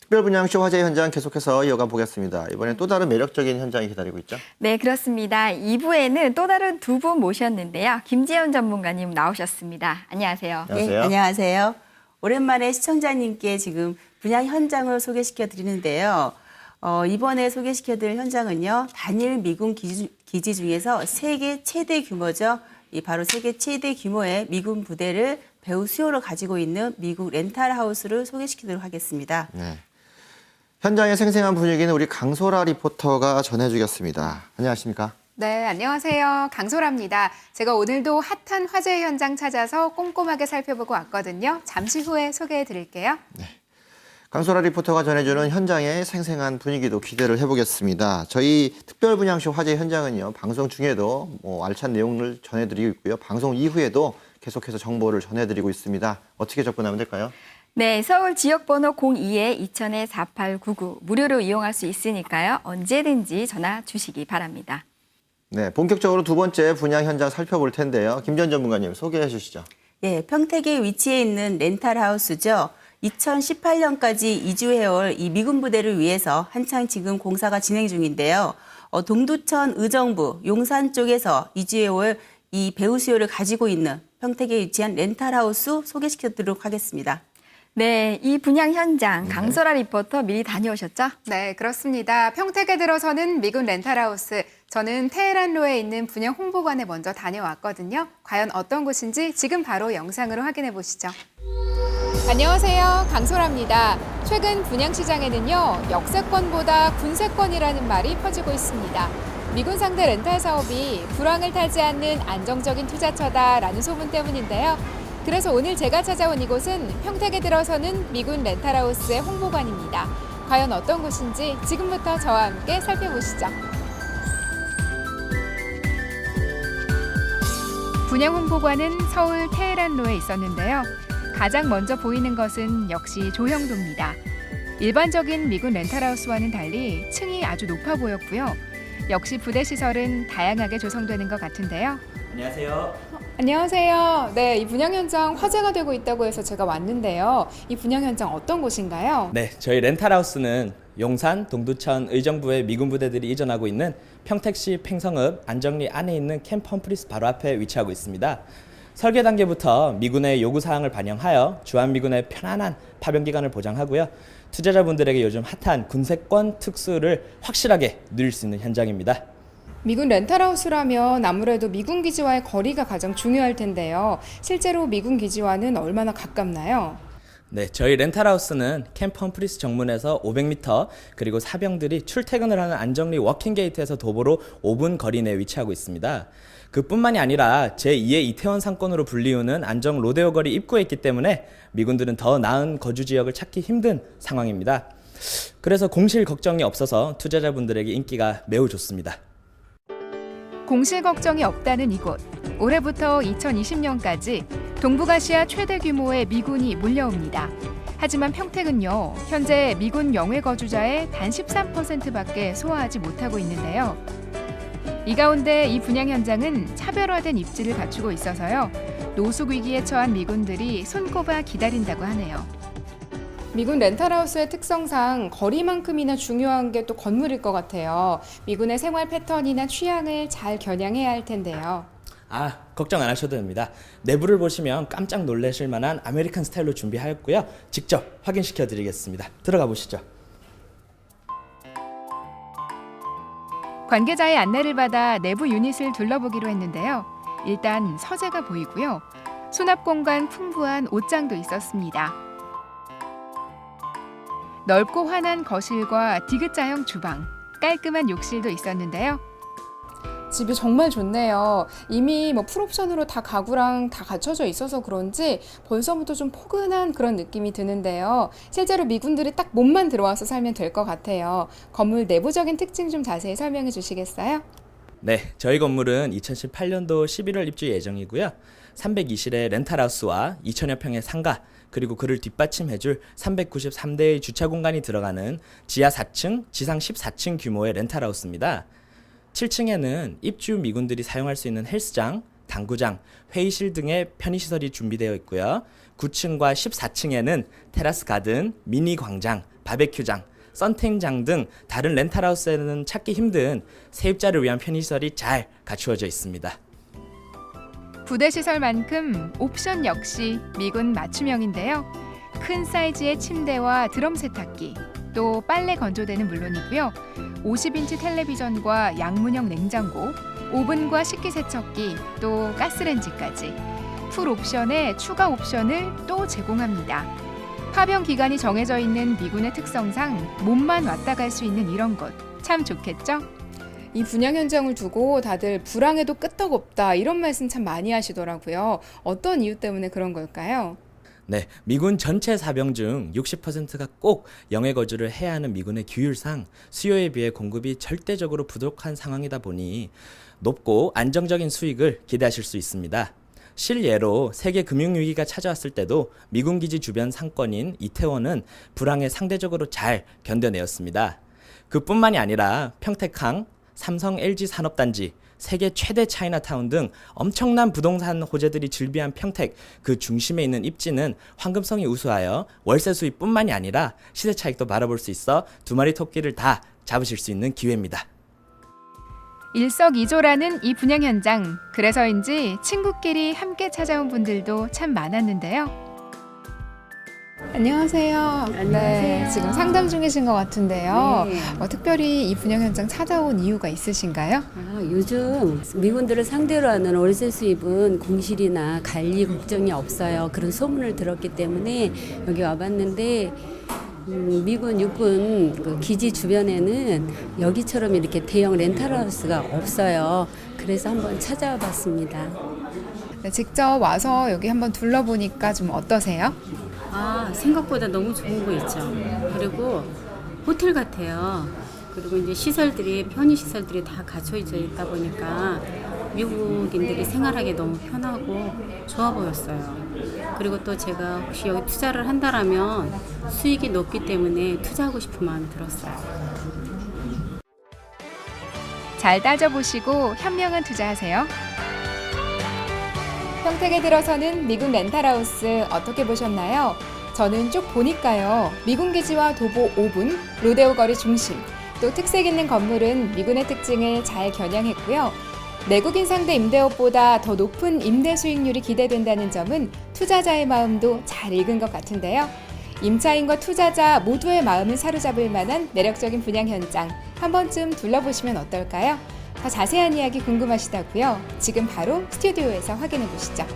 특별분양쇼 화재 현장 계속해서 이어가 보겠습니다. 이번엔 또 다른 매력적인 현장이 기다리고 있죠? 네, 그렇습니다. 2부에는 또 다른 두 분 모셨는데요. 김지연 전문가님 나오셨습니다. 안녕하세요. 안녕하세요. 네, 안녕하세요. 오랜만에 시청자님께 지금 분양 현장을 소개시켜 드리는데요. 이번에 소개시켜 드릴 현장은요. 단일 미군 기지 중에서 세계 최대 규모죠. 바로 세계 최대 규모의 미군 부대를 배후 수요로 가지고 있는 미국 렌탈하우스를 소개시키도록 하겠습니다. 네. 현장의 생생한 분위기는 우리 강소라 리포터가 전해주겠습니다. 안녕하십니까? 네, 안녕하세요. 강소라입니다. 제가 오늘도 핫한 화재 현장 찾아서 꼼꼼하게 살펴보고 왔거든요. 잠시 후에 소개해 드릴게요. 강소라 리포터가 전해주는 현장의 생생한 분위기도 기대를 해보겠습니다. 저희 특별분양쇼 화재 현장은요, 방송 중에도 알찬 내용을 전해드리고 있고요. 방송 이후에도 계속해서 정보를 전해드리고 있습니다. 어떻게 접근하면 될까요? 네, 서울 지역번호 02-2000-4899 무료로 이용할 수 있으니까요. 언제든지 전화 주시기 바랍니다. 네, 본격적으로 두 번째 분양 현장 살펴볼 텐데요. 김전 전문가님 소개해 주시죠. 네, 평택에 위치해 있는 렌탈하우스죠. 2018년까지 이주해올 이 미군 부대를 위해서 한창 지금 공사가 진행 중인데요. 동두천 의정부 용산 쪽에서 이주해올 이 배후 수요를 가지고 있는 평택에 위치한 렌탈하우스 소개시켜드리도록 하겠습니다. 네, 이 분양 현장 강소라 리포터 미리 다녀오셨죠? 네, 그렇습니다. 평택에 들어서는 미군 렌탈하우스. 저는 테헤란로에 있는 분양 홍보관에 먼저 다녀왔거든요. 과연 어떤 곳인지 지금 바로 영상으로 확인해 보시죠. 안녕하세요. 강소라입니다. 최근 분양시장에는요, 역세권보다 군세권이라는 말이 퍼지고 있습니다. 미군 상대 렌탈 사업이 불황을 타지 않는 안정적인 투자처다라는 소문 때문인데요. 그래서 오늘 제가 찾아온 이곳은 평택에 들어서는 미군 렌탈하우스의 홍보관입니다. 과연 어떤 곳인지 지금부터 저와 함께 살펴보시죠. 분양 홍보관은 서울 테헤란로에 있었는데요. 가장 먼저 보이는 것은 역시 조형도입니다. 일반적인 미군 렌탈하우스와는 달리 층이 아주 높아 보였고요. 역시 부대 시설은 다양하게 조성되는 것 같은데요. 안녕하세요. 안녕하세요. 네, 이 분양 현장 화제가 되고 있다고 해서 제가 왔는데요. 이 분양 현장 어떤 곳인가요? 네, 저희 렌탈하우스는 용산, 동두천, 의정부의 미군 부대들이 이전하고 있는 평택시 팽성읍 안정리 안에 있는 캠프 험프리스 바로 앞에 위치하고 있습니다. 설계 단계부터 미군의 요구사항을 반영하여 주한미군의 편안한 파병 기간을 보장하고요. 투자자분들에게 요즘 핫한 군세권 특수를 확실하게 누릴 수 있는 현장입니다. 미군 렌탈하우스라면 아무래도 미군 기지와의 거리가 가장 중요할 텐데요. 실제로 미군 기지와는 얼마나 가깝나요? 네, 저희 렌탈하우스는 캠프 험프리스 정문에서 500m, 그리고 사병들이 출퇴근을 하는 안정리 워킹게이트에서 도보로 5분 거리 내에 위치하고 있습니다. 그뿐만이 아니라 제2의 이태원 상권으로 불리우는 안정 로데오 거리 입구에 있기 때문에 미군들은 더 나은 거주 지역을 찾기 힘든 상황입니다. 그래서 공실 걱정이 없어서 투자자분들에게 인기가 매우 좋습니다. 공실 걱정이 없다는 이곳. 올해부터 2020년까지 동북아시아 최대 규모의 미군이 몰려옵니다. 하지만 평택은요, 현재 미군 영외 거주자의 단 13%밖에 소화하지 못하고 있는데요. 이 가운데 이 분양 현장은 차별화된 입지를 갖추고 있어서요, 노숙 위기에 처한 미군들이 손꼽아 기다린다고 하네요. 미군 렌탈하우스의 특성상 거리만큼이나 중요한 게 또 건물일 것 같아요. 미군의 생활 패턴이나 취향을 잘 겨냥해야 할 텐데요. 걱정 안 하셔도 됩니다. 내부를 보시면 깜짝 놀라실 만한 아메리칸 스타일로 준비하였고요. 직접 확인시켜 드리겠습니다. 들어가 보시죠. 관계자의 안내를 받아 내부 유닛을 둘러보기로 했는데요. 일단 서재가 보이고요. 수납 공간 풍부한 옷장도 있었습니다. 넓고 환한 거실과 디귿자형 주방, 깔끔한 욕실도 있었는데요. 집이 정말 좋네요. 이미 풀옵션으로 다 가구랑 다 갖춰져 있어서 그런지 벌써부터 좀 포근한 그런 느낌이 드는데요. 실제로 미군들이 딱 몸만 들어와서 살면 될 것 같아요. 건물 내부적인 특징 좀 자세히 설명해 주시겠어요? 네, 저희 건물은 2018년도 11월 입주 예정이고요. 320의 렌탈하우스와 2천여 평의 상가, 그리고 그를 뒷받침해줄 393대의 주차 공간이 들어가는 지하 4층, 지상 14층 규모의 렌탈하우스입니다. 7층에는 입주 미군들이 사용할 수 있는 헬스장, 당구장, 회의실 등의 편의시설이 준비되어 있고요. 9층과 14층에는 테라스 가든, 미니 광장, 바베큐장, 썬팅장 등 다른 렌탈하우스에는 찾기 힘든 세입자를 위한 편의시설이 잘 갖추어져 있습니다. 부대 시설만큼 옵션 역시 미군 맞춤형인데요. 큰 사이즈의 침대와 드럼 세탁기, 또 빨래 건조대는 물론이고요. 50인치 텔레비전과 양문형 냉장고, 오븐과 식기세척기, 또 가스레인지까지 풀 옵션에 추가 옵션을 또 제공합니다. 파병 기간이 정해져 있는 미군의 특성상 몸만 왔다 갈 수 있는 이런 곳 참 좋겠죠? 이 분양 현장을 두고 다들 불황에도 끄떡없다 이런 말씀 참 많이 하시더라고요. 어떤 이유 때문에 그런 걸까요? 네, 미군 전체 사병 중 60%가 꼭 영해 거주를 해야 하는 미군의 규율상 수요에 비해 공급이 절대적으로 부족한 상황이다 보니 높고 안정적인 수익을 기대하실 수 있습니다. 실예로 세계 금융위기가 찾아왔을 때도 미군 기지 주변 상권인 이태원은 불황에 상대적으로 잘 견뎌내었습니다. 그뿐만이 아니라 평택항, 삼성 LG 산업단지, 세계 최대 차이나타운 등 엄청난 부동산 호재들이 즐비한 평택 그 중심에 있는 입지는 황금성이 우수하여 월세 수입뿐만이 아니라 시세 차익도 바라볼 수 있어 두 마리 토끼를 다 잡으실 수 있는 기회입니다. 일석이조라는 이 분양 현장, 그래서인지 친구끼리 함께 찾아온 분들도 참 많았는데요. 안녕하세요. 안녕하세요. 네, 지금 상담 중이신 것 같은데요. 네. 특별히 이 분양 현장 찾아온 이유가 있으신가요? 요즘 미군들을 상대로 하는 월세 수입은 공실이나 관리 걱정이 없어요. 그런 소문을 들었기 때문에 여기 와봤는데 미군 육군 그 기지 주변에는 여기처럼 이렇게 대형 렌탈하우스가 없어요. 그래서 한번 찾아와 봤습니다. 네, 직접 와서 여기 한번 둘러보니까 좀 어떠세요? 생각보다 너무 좋은 거 있죠. 그리고 호텔 같아요. 그리고 이제 시설들이 편의 시설들이 다 갖춰져 있다 보니까 미국인들이 생활하기 너무 편하고 좋아 보였어요. 그리고 또 제가 혹시 여기 투자를 한다라면 수익이 높기 때문에 투자하고 싶은 마음이 들었어요. 잘 따져보시고 현명한 투자하세요. 평택에 들어서는 미군 렌탈하우스 어떻게 보셨나요? 저는 쭉 보니까요. 미군 기지와 도보 5분, 로데오 거리 중심, 또 특색 있는 건물은 미군의 특징을 잘 겨냥했고요. 내국인 상대 임대업보다 더 높은 임대 수익률이 기대된다는 점은 투자자의 마음도 잘 읽은 것 같은데요. 임차인과 투자자 모두의 마음을 사로잡을 만한 매력적인 분양 현장 한 번쯤 둘러보시면 어떨까요? 더 자세한 이야기 궁금하시다고요? 지금 바로 스튜디오에서 확인해 보시죠.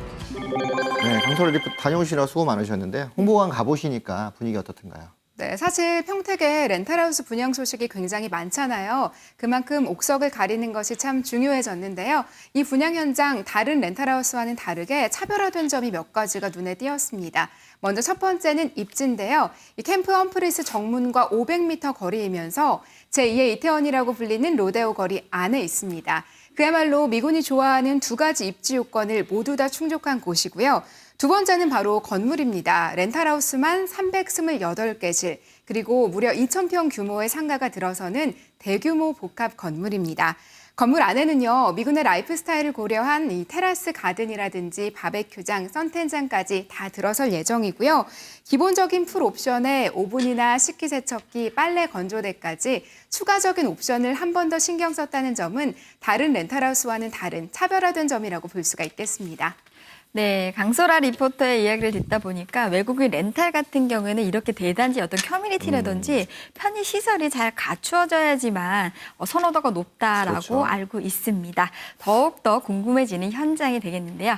네, 강소라 리포터 다녀오시느라 수고 많으셨는데 홍보관 가보시니까 분위기 어떻던가요? 네, 사실 평택에 렌탈하우스 분양 소식이 굉장히 많잖아요. 그만큼 옥석을 가리는 것이 참 중요해졌는데요. 이 분양 현장 다른 렌탈하우스와는 다르게 차별화된 점이 몇 가지가 눈에 띄었습니다. 먼저 첫 번째는 입지인데요. 이 캠프 험프리스 정문과 500m 거리이면서 제2의 이태원이라고 불리는 로데오 거리 안에 있습니다. 그야말로 미군이 좋아하는 두 가지 입지 요건을 모두 다 충족한 곳이고요. 두 번째는 바로 건물입니다. 렌탈하우스만 328개실, 그리고 무려 2,000평 규모의 상가가 들어서는 대규모 복합 건물입니다. 건물 안에는요, 미군의 라이프 스타일을 고려한 이 테라스 가든이라든지 바베큐장, 선텐장까지 다 들어설 예정이고요. 기본적인 풀 옵션에 오븐이나 식기세척기, 빨래 건조대까지 추가적인 옵션을 한 번 더 신경 썼다는 점은 다른 렌탈하우스와는 다른 차별화된 점이라고 볼 수가 있겠습니다. 네, 강소라 리포터의 이야기를 듣다 보니까 외국인 렌탈 같은 경우에는 이렇게 대단지 어떤 커뮤니티라든지 편의 시설이 잘 갖추어져야지만 선호도가 높다라고 그렇죠. 알고 있습니다. 더욱더 궁금해지는 현장이 되겠는데요.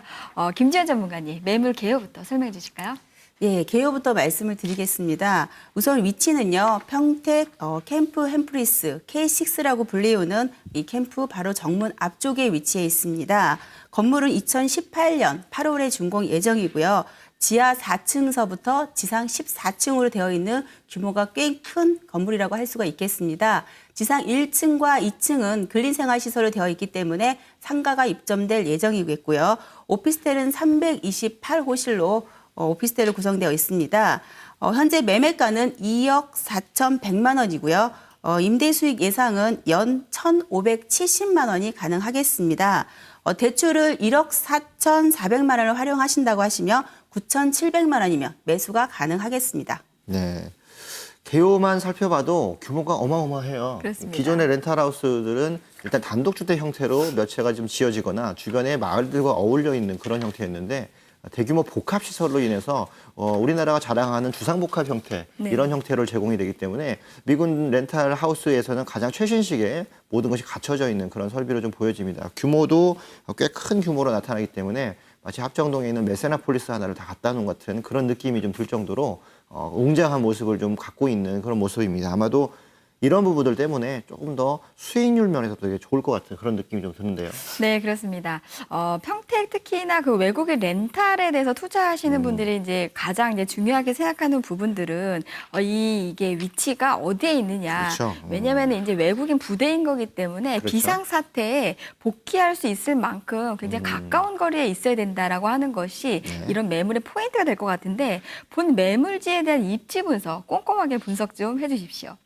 김지연 전문가님, 매물 개요부터 설명해 주실까요? 예, 개요부터 말씀을 드리겠습니다. 우선 위치는요, 평택 캠프 햄프리스 K6라고 불리우는 이 캠프 바로 정문 앞쪽에 위치해 있습니다. 건물은 2018년 8월에 준공 예정이고요. 지하 4층서부터 지상 14층으로 되어 있는 규모가 꽤 큰 건물이라고 할 수가 있겠습니다. 지상 1층과 2층은 근린생활시설로 되어 있기 때문에 상가가 입점될 예정이겠고요. 오피스텔은 328호실로 오피스텔로 구성되어 있습니다. 현재 매매가는 2억 4,100만 원이고요. 임대 수익 예상은 연 1,570만 원이 가능하겠습니다. 대출을 1억 4,400만 원을 활용하신다고 하시면 9,700만 원이면 매수가 가능하겠습니다. 네. 개요만 살펴봐도 규모가 어마어마해요. 그렇습니다. 기존의 렌탈하우스들은 일단 단독주택 형태로 몇 채가 좀 지어지거나 주변에 마을들과 어울려 있는 그런 형태였는데 대규모 복합시설로 인해서 우리나라가 자랑하는 주상복합 형태 네. 이런 형태로 제공이 되기 때문에 미군 렌탈하우스에서는 가장 최신식의 모든 것이 갖춰져 있는 그런 설비로 좀 보여집니다. 규모도 꽤 큰 규모로 나타나기 때문에 마치 합정동에 있는 메세나폴리스 하나를 다 갖다 놓은 것 같은 그런 느낌이 좀 들 정도로 웅장한 모습을 좀 갖고 있는 그런 모습입니다. 아마도 이런 부분들 때문에 조금 더 수익률 면에서도 되게 좋을 것 같은 그런 느낌이 좀 드는데요. 네, 그렇습니다. 평택 특히나 그 외국인 렌탈에 대해서 투자하시는 분들이 이제 가장 이제 중요하게 생각하는 부분들은 이게 위치가 어디에 있느냐. 그렇죠. 왜냐하면 이제 외국인 부대인 거기 때문에 그렇죠. 비상 사태에 복귀할 수 있을 만큼 굉장히 가까운 거리에 있어야 된다라고 하는 것이 네. 이런 매물의 포인트가 될 것 같은데 본 매물지에 대한 입지 분석 꼼꼼하게 분석 좀 해주십시오.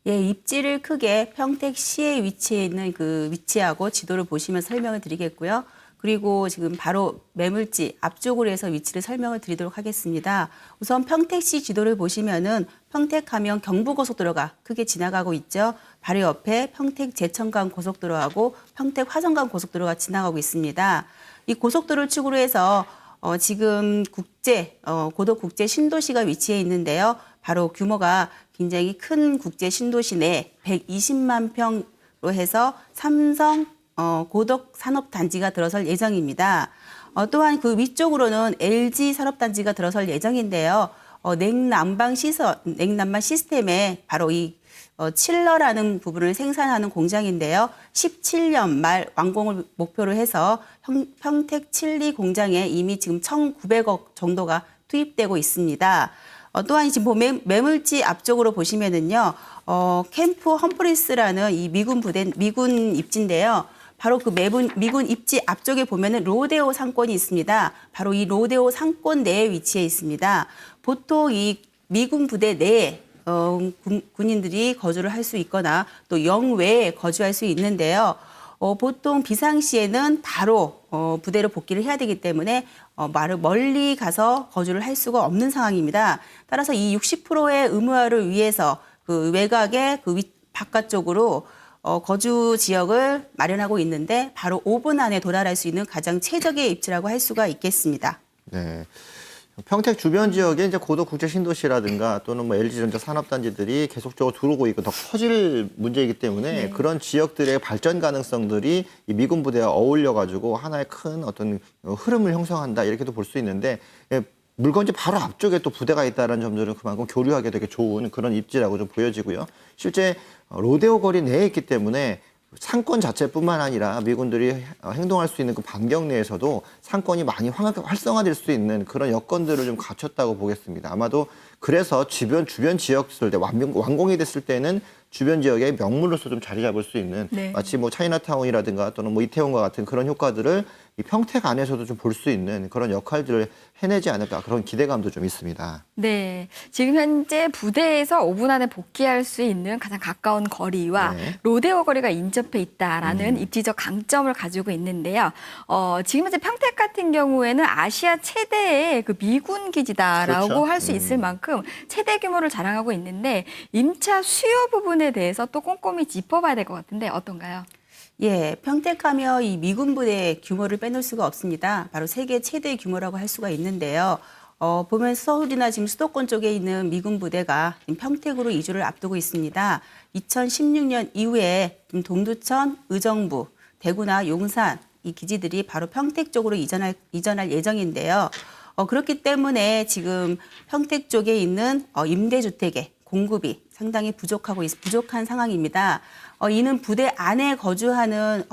예, 입지를 크게 평택시에 위치해 있는 그 위치하고 지도를 보시면 설명을 드리겠고요. 그리고 지금 바로 매물지 앞쪽으로 해서 위치를 설명을 드리도록 하겠습니다. 우선 평택시 지도를 보시면은 평택하면 경부고속도로가 크게 지나가고 있죠. 바로 옆에 평택 제천간 고속도로하고 평택 화성간 고속도로가 지나가고 있습니다. 이 고속도로를 축으로 해서 지금 고덕 국제 신도시가 위치해 있는데요. 바로 규모가 굉장히 큰 국제 신도시 내 120만 평로 해서 삼성 고덕 산업단지가 들어설 예정입니다. 또한 그 위쪽으로는 LG 산업단지가 들어설 예정인데요. 냉난방 시스템에 바로 이 칠러라는 부분을 생산하는 공장인데요. 17년 말 완공을 목표로 해서 평택 칠리 공장에 이미 지금 1,900억 정도가 투입되고 있습니다. 또한 지금 매물지 앞쪽으로 보시면은요, 캠프 험프리스라는 이 미군 입지인데요. 바로 그 미군 입지 앞쪽에 보면은 로데오 상권이 있습니다. 바로 이 로데오 상권 내에 위치해 있습니다. 보통 이 미군 부대 내에 군인들이 거주를 할 수 있거나 또 영외에 거주할 수 있는데요. 보통 비상시에는 바로 부대로 복귀를 해야 되기 때문에 멀리 가서 거주를 할 수가 없는 상황입니다. 따라서 이 60%의 의무화를 위해서 그 외곽의 그 바깥쪽으로 거주 지역을 마련하고 있는데 바로 5분 안에 도달할 수 있는 가장 최적의 입지라고 할 수가 있겠습니다. 네. 평택 주변 지역에 이제 고덕 국제 신도시라든가 또는 뭐 LG전자 산업단지들이 계속적으로 들어오고 있고 더 커질 문제이기 때문에 네. 그런 지역들의 발전 가능성들이 이 미군 부대와 어울려 가지고 하나의 큰 어떤 흐름을 형성한다 이렇게도 볼 수 있는데 물건지 바로 앞쪽에 또 부대가 있다는 점들은 그만큼 교류하기 되게 좋은 그런 입지라고 좀 보여지고요. 실제 로데오 거리 내에 있기 때문에 상권 자체뿐만 아니라 미군들이 행동할 수 있는 그 반경 내에서도 상권이 많이 활성화될 수 있는 그런 여건들을 좀 갖췄다고 보겠습니다. 아마도 그래서 주변 지역들 완공이 됐을 때는 주변 지역의 명물로서 좀 자리 잡을 수 있는 네. 마치 뭐 차이나타운이라든가 또는 뭐 이태원과 같은 그런 효과들을 이 평택 안에서도 좀 볼 수 있는 그런 역할들을 해내지 않을까 그런 기대감도 좀 있습니다. 네, 지금 현재 부대에서 5분 안에 복귀할 수 있는 가장 가까운 거리와 네. 로데오 거리가 인접해 있다라는 입지적 강점을 가지고 있는데요. 지금 현재 평택 같은 경우에는 아시아 최대의 그 미군 기지다라고 그렇죠. 할 수 있을 만큼 최대 규모를 자랑하고 있는데 임차 수요 부분에 대해서 또 꼼꼼히 짚어봐야 될 것 같은데 어떤가요? 예, 평택하며 이 미군 부대의 규모를 빼놓을 수가 없습니다. 바로 세계 최대 규모라고 할 수가 있는데요. 보면 서울이나 지금 수도권 쪽에 있는 미군 부대가 지금 평택으로 이주를 앞두고 있습니다. 2016년 이후에 동두천, 의정부, 대구나 용산 이 기지들이 바로 평택 쪽으로 이전할 예정인데요. 그렇기 때문에 지금 평택 쪽에 있는 임대주택의 공급이 상당히 부족한 상황입니다. 이는 부대 안에 거주하는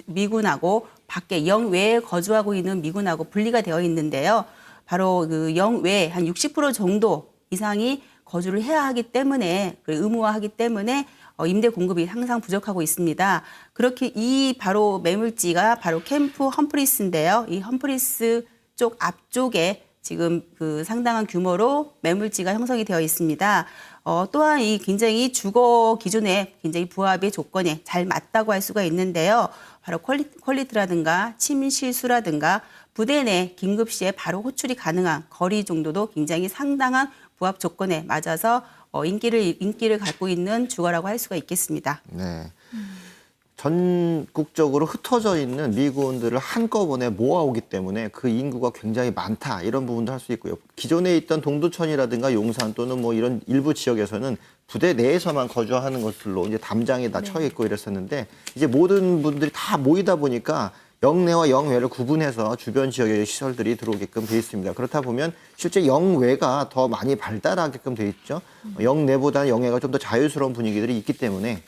미군하고 밖에 영외에 거주하고 있는 미군하고 분리가 되어 있는데요. 바로 그 영외 한 60% 정도 이상이 거주를 해야 하기 때문에 의무화하기 때문에 임대 공급이 항상 부족하고 있습니다. 그렇게 이 바로 매물지가 바로 캠프 험프리스인데요. 이 험프리스 쪽 앞쪽에 지금 그 상당한 규모로 매물지가 형성이 되어 있습니다. 또한 이 굉장히 주거 기준에 굉장히 부합의 조건에 잘 맞다고 할 수가 있는데요. 바로 퀄리티라든가 침실수라든가 부대 내 긴급 시에 바로 호출이 가능한 거리 정도도 굉장히 상당한 부합 조건에 맞아서 인기를 갖고 있는 주거라고 할 수가 있겠습니다. 네. 전국적으로 흩어져 있는 미군들을 한꺼번에 모아오기 때문에 그 인구가 굉장히 많다 이런 부분도 할 수 있고요. 기존에 있던 동두천이라든가 용산 또는 뭐 이런 일부 지역에서는 부대 내에서만 거주하는 것들로 이제 담장에 다 처해 있고 이랬었는데 이제 모든 분들이 다 모이다 보니까 영내와 영외를 구분해서 주변 지역의 시설들이 들어오게끔 돼 있습니다. 그렇다 보면 실제 영외가 더 많이 발달하게끔 돼 있죠. 영내보다는 영외가 좀 더 자유스러운 분위기들이 있기 때문에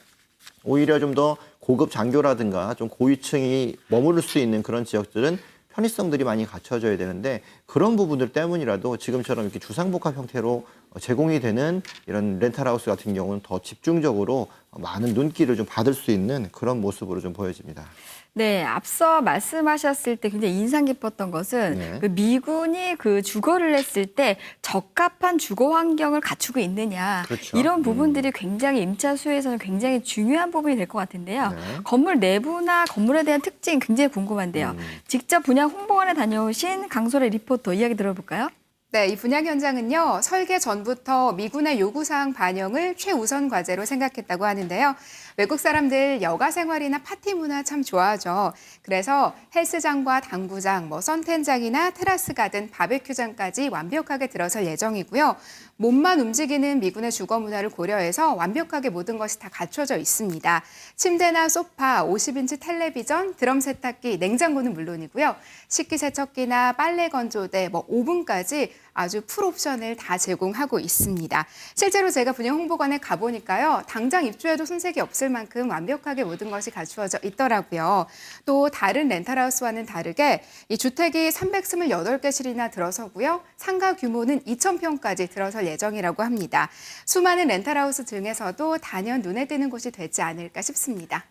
오히려 좀 더 고급 장교라든가 좀 고위층이 머무를 수 있는 그런 지역들은 편의성들이 많이 갖춰져야 되는데 그런 부분들 때문이라도 지금처럼 이렇게 주상복합 형태로 제공이 되는 이런 렌탈하우스 같은 경우는 더 집중적으로 많은 눈길을 좀 받을 수 있는 그런 모습으로 좀 보여집니다. 네, 앞서 말씀하셨을 때 굉장히 인상 깊었던 것은 네. 그 미군이 그 주거를 했을 때 적합한 주거 환경을 갖추고 있느냐 그렇죠. 이런 부분들이 굉장히 임차 수요에서는 굉장히 중요한 부분이 될 것 같은데요. 네. 건물 내부나 건물에 대한 특징 굉장히 궁금한데요. 직접 분양 홍보관에 다녀오신 강소래 리포터 이야기 들어볼까요? 네, 이 분양 현장은요, 설계 전부터 미군의 요구사항 반영을 최우선 과제로 생각했다고 하는데요. 외국 사람들 여가 생활이나 파티 문화 참 좋아하죠. 그래서 헬스장과 당구장, 선텐장이나 테라스 가든 바베큐장까지 완벽하게 들어설 예정이고요. 몸만 움직이는 미군의 주거 문화를 고려해서 완벽하게 모든 것이 다 갖춰져 있습니다. 침대나 소파, 50인치 텔레비전, 드럼 세탁기, 냉장고는 물론이고요. 식기세척기나 빨래 건조대, 오븐까지 아주 풀옵션을 다 제공하고 있습니다. 실제로 제가 분양 홍보관에 가보니까요. 당장 입주해도 손색이 없을 만큼 완벽하게 모든 것이 갖추어져 있더라고요. 또 다른 렌탈하우스와는 다르게 이 주택이 328개실이나 들어서고요. 상가 규모는 2,000평까지 들어설 예정이라고 합니다. 수많은 렌탈하우스 중에서도 단연 눈에 띄는 곳이 되지 않을까 싶습니다.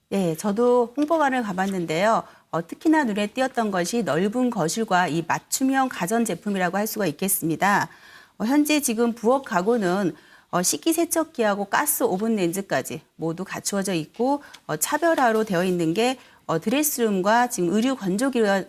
네, 저도 홍보관을 가봤는데요. 특히나 눈에 띄었던 것이 넓은 거실과 이 맞춤형 가전제품이라고 할 수가 있겠습니다. 현재 지금 부엌 가구는 식기세척기하고 가스 오븐 렌즈까지 모두 갖추어져 있고 차별화로 되어 있는 게 드레스룸과 지금 의류 건조기가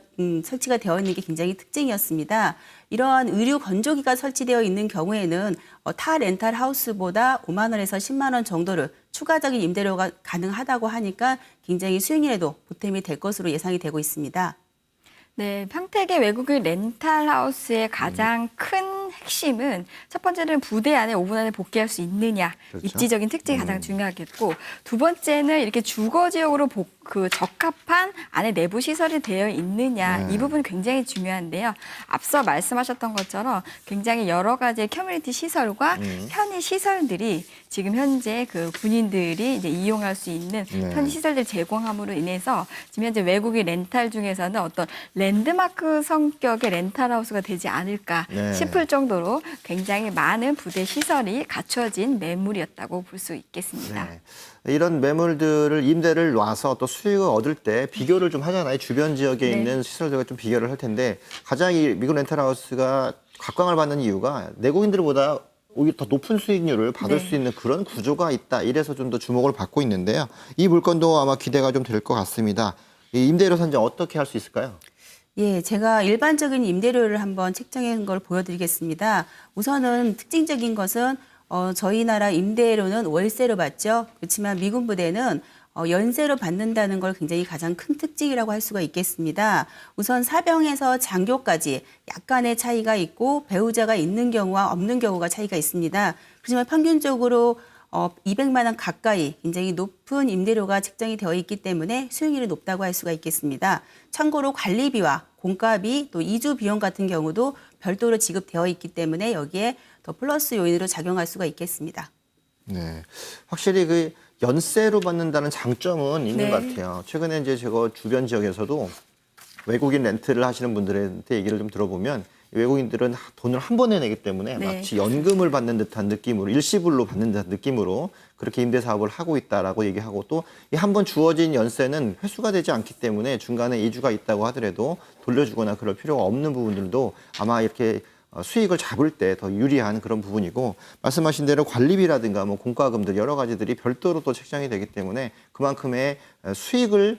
설치가 되어 있는 게 굉장히 특징이었습니다. 이러한 의류 건조기가 설치되어 있는 경우에는 타 렌탈 하우스보다 5만 원에서 10만 원 정도를 추가적인 임대료가 가능하다고 하니까 굉장히 수익률에도 보탬이 될 것으로 예상이 되고 있습니다. 네, 평택의 외국인 렌탈하우스의 가장 큰 핵심은 첫 번째는 부대 안에 5분 안에 복귀할 수 있느냐, 그렇죠. 입지적인 특징이 가장 중요하겠고 두 번째는 이렇게 주거 지역으로 적합한 안에 내부 시설이 되어 있느냐 이 부분이 굉장히 중요한데요. 앞서 말씀하셨던 것처럼 굉장히 여러 가지의 커뮤니티 시설과 편의 시설들이 지금 현재 그 군인들이 이제 이용할 수 있는 편의 시설들 제공함으로 인해서 지금 현재 외국인 렌탈 중에서는 어떤 랜드마크 성격의 렌탈하우스가 되지 않을까 싶을 정도로 굉장히 많은 부대 시설이 갖춰진 매물이었다고 볼 수 있겠습니다. 네. 이런 매물들을 임대를 놔서 또 수익을 얻을 때 비교를 좀 하잖아요. 주변 지역에 네. 있는 시설들과 좀 비교를 할 텐데 가장 이 미국 렌탈하우스가 각광을 받는 이유가 내국인들보다 오히려 더 높은 수익률을 받을 수 있는 그런 구조가 있다. 이래서 좀 더 주목을 받고 있는데요. 이 물건도 아마 기대가 좀 될 것 같습니다. 이 임대료 선정 어떻게 할 수 있을까요? 예, 제가 일반적인 임대료를 한번 책정한 걸 보여드리겠습니다. 우선은 특징적인 것은 저희 나라 임대료는 월세로 받죠. 그렇지만 미군 부대는 연세로 받는다는 걸 굉장히 가장 큰 특징이라고 할 수가 있겠습니다. 우선 사병에서 장교까지 약간의 차이가 있고 배우자가 있는 경우와 없는 경우가 차이가 있습니다. 그렇지만 평균적으로 200만 원 가까이 굉장히 높은 임대료가 책정이 되어 있기 때문에 수익률이 높다고 할 수가 있겠습니다. 참고로 관리비와 공과비 또 이주 비용 같은 경우도 별도로 지급되어 있기 때문에 여기에 더 플러스 요인으로 작용할 수가 있겠습니다. 네, 확실히 그 연세로 받는다는 장점은 있는 것 같아요. 최근에 이제 제가 주변 지역에서도 외국인 렌트를 하시는 분들한테 얘기를 좀 들어보면 외국인들은 돈을 한 번에 내기 때문에 마치 연금을 받는 듯한 느낌으로 일시불로 받는 듯한 느낌으로 그렇게 임대 사업을 하고 있다라고 얘기하고 또 이 한 번 주어진 연세는 회수가 되지 않기 때문에 중간에 이주가 있다고 하더라도 돌려주거나 그럴 필요가 없는 부분들도 아마 이렇게 수익을 잡을 때 더 유리한 그런 부분이고, 말씀하신 대로 관리비라든가 뭐 공과금들 여러 가지들이 별도로 또 책정이 되기 때문에 그만큼의 수익을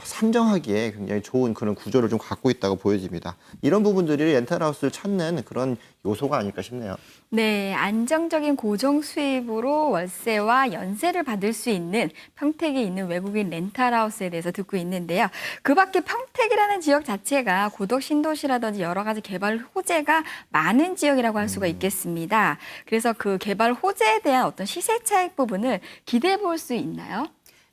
산정하기에 굉장히 좋은 그런 구조를 좀 갖고 있다고 보여집니다. 이런 부분들이 렌탈하우스를 찾는 그런 요소가 아닐까 싶네요. 네, 안정적인 고정 수입으로 월세와 연세를 받을 수 있는 평택에 있는 외국인 렌탈하우스에 대해서 듣고 있는데요. 그 밖에 평택이라는 지역 자체가 고덕 신도시라든지 여러 가지 개발 호재가 많은 지역이라고 할 수가 있겠습니다. 그래서 그 개발 호재에 대한 어떤 시세 차익 부분을 기대해 볼 수 있나요?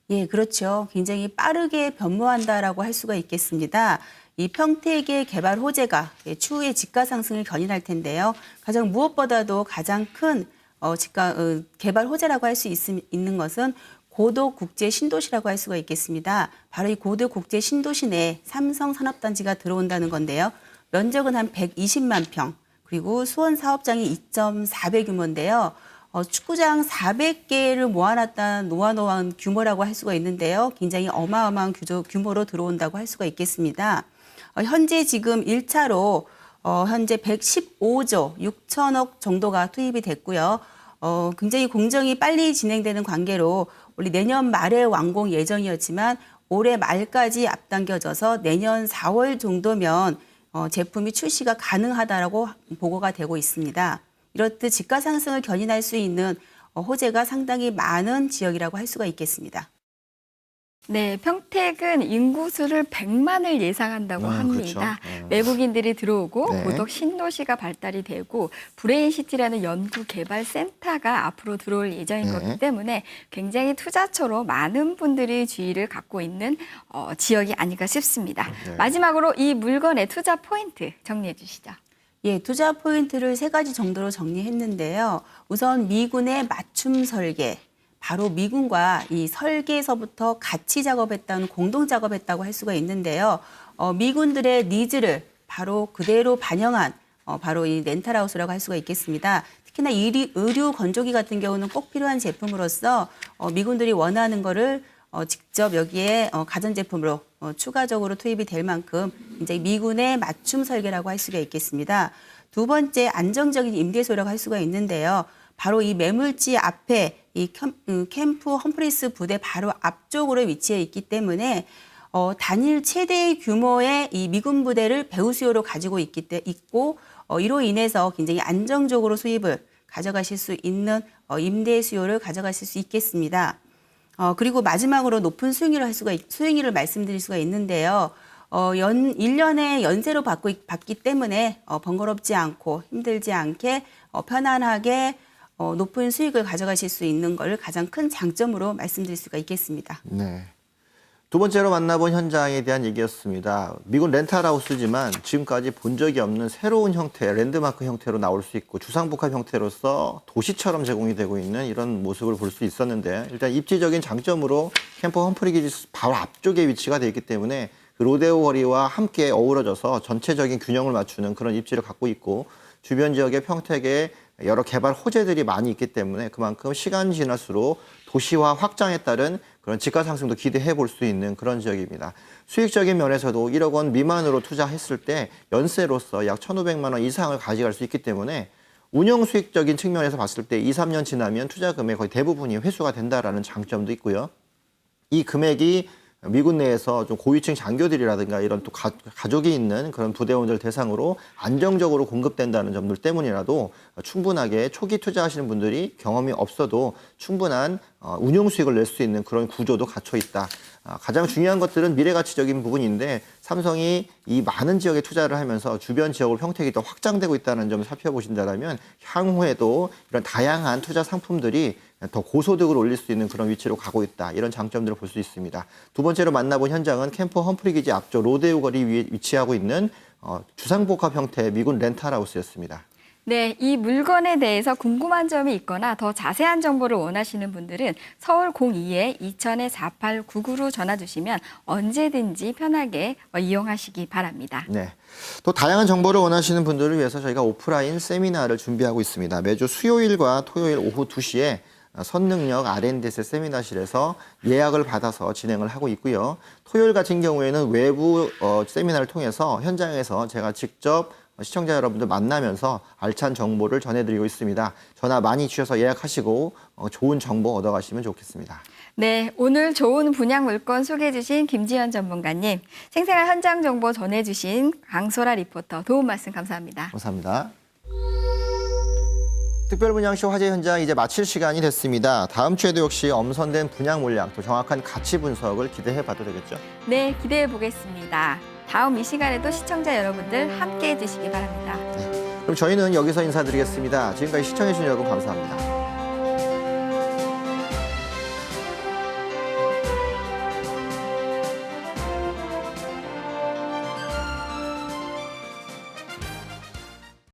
예, 그렇죠. 굉장히 빠르게 변모한다라고 할 수가 있겠습니다. 이 평택의 개발 호재가 추후에 집가 상승을 견인할 텐데요. 가장 무엇보다도 가장 큰 개발 호재라고 할 수 있는 것은 고덕 국제 신도시라고 할 수가 있겠습니다. 바로 이 고덕 국제 신도시 내에 삼성 산업단지가 들어온다는 건데요. 면적은 한 120만 평, 그리고 수원 사업장이 2.4배 규모인데요. 축구장 400개를 모아놓은 규모라고 할 수가 있는데요. 굉장히 어마어마한 규모로 들어온다고 할 수가 있겠습니다. 현재 지금 1차로 현재 115조 6천억 정도가 투입이 됐고요. 굉장히 공정이 빨리 진행되는 관계로 원래 내년 말에 완공 예정이었지만 올해 말까지 앞당겨져서 내년 4월 정도면 제품이 출시가 가능하다라고 보고가 되고 있습니다. 이렇듯 집가 상승을 견인할 수 있는 호재가 상당히 많은 지역이라고 할 수가 있겠습니다. 네, 평택은 인구수를 100만을 예상한다고 합니다. 그렇죠. 외국인들이 들어오고 네. 고덕 신도시가 발달이 되고 브레인시티라는 연구개발센터가 앞으로 들어올 예정인 네. 거기 때문에 굉장히 투자처로 많은 분들이 주의를 갖고 있는 지역이 아닐까 싶습니다. 네. 마지막으로 이 물건의 투자 포인트 정리해 주시죠. 예, 투자 포인트를 3가지 정도로 정리했는데요. 우선 미군의 맞춤 설계, 바로 미군과 이 설계에서부터 같이 작업했다는 공동 작업했다고 할 수가 있는데요. 미군들의 니즈를 바로 그대로 반영한 바로 이 렌탈하우스라고 할 수가 있겠습니다. 특히나 의류 건조기 같은 경우는 꼭 필요한 제품으로서 미군들이 원하는 거를 직접 여기에 가전제품으로 추가적으로 투입이 될 만큼 굉장히 미군의 맞춤 설계라고 할 수가 있겠습니다. 두 번째, 안정적인 임대소라고 할 수가 있는데요. 바로 이 매물지 앞에 이 캠프 험프리스 부대 바로 앞쪽으로 위치해 있기 때문에 단일 최대 규모의 이 미군 부대를 배후 수요로 가지고 있고 이로 인해서 굉장히 안정적으로 수입을 가져가실 수 있는 임대 수요를 가져가실 수 있겠습니다. 그리고 마지막으로 높은 수익률을 말씀드릴 수가 있는데요. 1년에 연세로 받기 때문에 번거롭지 않고 힘들지 않게 편안하게 높은 수익을 가져가실 수 있는 걸 가장 큰 장점으로 말씀드릴 수가 있겠습니다. 네. 두 번째로 만나본 현장에 대한 얘기였습니다. 미군 렌탈하우스지만 지금까지 본 적이 없는 새로운 형태, 랜드마크 형태로 나올 수 있고 주상복합 형태로서 도시처럼 제공이 되고 있는 이런 모습을 볼 수 있었는데, 일단 입지적인 장점으로 캠프 험프리기지 바로 앞쪽에 위치가 되어 있기 때문에 그 로데오 거리와 함께 어우러져서 전체적인 균형을 맞추는 그런 입지를 갖고 있고, 주변 지역의 평택에 여러 개발 호재들이 많이 있기 때문에 그만큼 시간이 지날수록 도시화 확장에 따른 그런 집가 상승도 기대해 볼 수 있는 그런 지역입니다. 수익적인 면에서도 1억 원 미만으로 투자했을 때 연세로서 약 1,500만 원 이상을 가져갈 수 있기 때문에 운영 수익적인 측면에서 봤을 때 2, 3년 지나면 투자 금액 거의 대부분이 회수가 된다라는 장점도 있고요. 이 금액이 미군 내에서 좀 고위층 장교들이라든가 이런 또 가족이 있는 그런 부대원들 대상으로 안정적으로 공급된다는 점들 때문이라도 충분하게 초기 투자하시는 분들이 경험이 없어도 충분한 운용 수익을 낼 수 있는 그런 구조도 갖춰 있다. 가장 중요한 것들은 미래가치적인 부분인데, 삼성이 이 많은 지역에 투자를 하면서 주변 지역으로 평택이 더 확장되고 있다는 점을 살펴보신다면 향후에도 이런 다양한 투자 상품들이 더 고소득을 올릴 수 있는 그런 위치로 가고 있다. 이런 장점들을 볼 수 있습니다. 두 번째로 만나본 현장은 캠프 험프리기지 앞쪽 로데오 거리 위에 위치하고 있는 주상복합 형태의 미군 렌탈하우스였습니다. 네, 이 물건에 대해서 궁금한 점이 있거나 더 자세한 정보를 원하시는 분들은 서울 02-2000-4899로 전화 주시면 언제든지 편하게 이용하시기 바랍니다. 네. 또 다양한 정보를 원하시는 분들을 위해서 저희가 오프라인 세미나를 준비하고 있습니다. 매주 수요일과 토요일 오후 2시에 선능력 R&D셋 세미나실에서 예약을 받아서 진행을 하고 있고요. 토요일 같은 경우에는 외부 세미나를 통해서 현장에서 제가 직접 시청자 여러분들 만나면서 알찬 정보를 전해드리고 있습니다. 전화 많이 주셔서 예약하시고 좋은 정보 얻어가시면 좋겠습니다. 네, 오늘 좋은 분양 물건 소개해 주신 김지연 전문가님, 생생한 현장 정보 전해 주신 강소라 리포터 도움 말씀 감사합니다. 감사합니다. 특별분양쇼 화재 현장 이제 마칠 시간이 됐습니다. 다음 주에도 역시 엄선된 분양 물량 또 정확한 가치 분석을 기대해 봐도 되겠죠? 네, 기대해 보겠습니다. 다음 이 시간에도 시청자 여러분들 함께해 주시기 바랍니다. 그럼 저희는 여기서 인사드리겠습니다. 지금까지 시청해 주신 여러분 감사합니다.